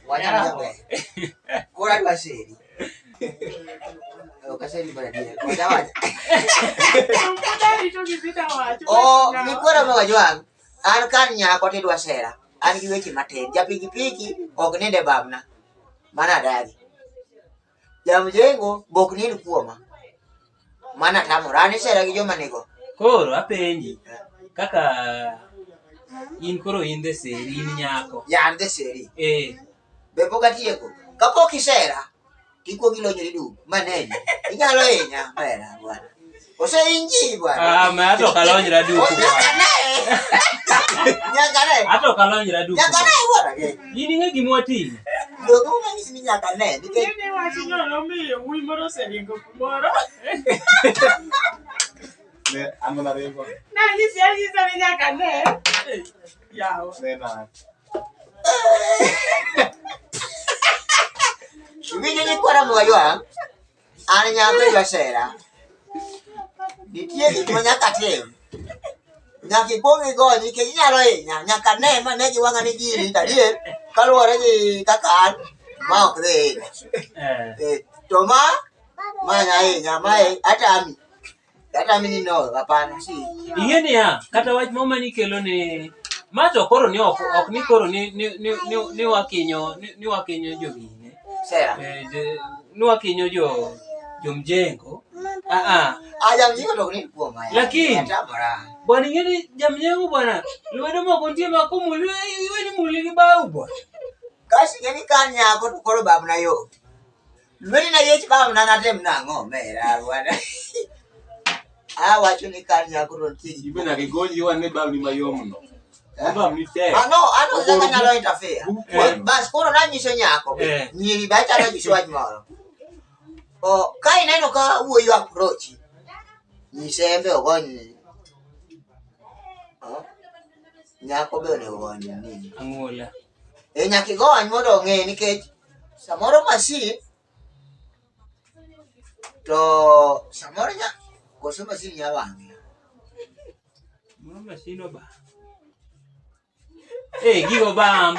Wanyama jabe. Kura kaseri. Kaseri bana dia. Wanyama. Oh, ni kura ma wajwang. An kan nya ko te dwa sera. An gi weche matin. Ja piki ok nende babna. Mana dagi. Jamjengo bok ni kuoma. Mana tamorani sera gi joma nego. Koro apenji kaka in koro in the seri in nyako. Ya the seri. Bebo gatieko. Kapok isera. Iko gilonyori du. Maneni. Inyalo hinya bera bwana. Ose inji bwana. Ma ato kalonjra du. Nyakane. Ato kalonjra du. Nyakane bwana. In inge gimoti. Dogo ng'isi ni nyakane. Nikech wachi no mi wi moro seringo kumoro. Ne amona rego. Na nyisi ni nyakane. Yawo. Nena. Winjo ni kwara mwaywa. An nyako basera. Nitie gik ma nyaka tim. Nyaka ikwong igo nikech inyalo hinya. Nyaka ne ma ne giwang'a ni giri tadier kaluwore gi kaka an ma ok dhi. To ma nya hinya mae atami. Atami ni no hapana si. Ingeni ya kata wach moma ni kelo ni mato koro ni ok ni koro ni wakinyo jogine. Sera. Ni wakinyo jomjengo. Jamjengo to ni kuoma. Lakini bwana ingeni jamjengo bwana lwedo moko ntie makomuli iweni muli gi bau bwana. Kasi ngeni kanya ko to koro babna yo. Lwedi na yech babna na tem nang'o mera bwana. Wacho ni kanya ko to ntie Ibe na gigonji wan ne bab ni mayom no. Bab ni te. Ano zaka nyalo interfere. Bas koro na nyiso nyako. Nyiri ba chalo nyiso wach moro. Kai neno ka wuoyo approach. Nyisembe ogony. Nyako be ne ogony nini? Angola. Nyaki gony mondo ng'e nikech samoro masin to samoro koso masin ya wang'e. Mama sino ba. Gigo bam.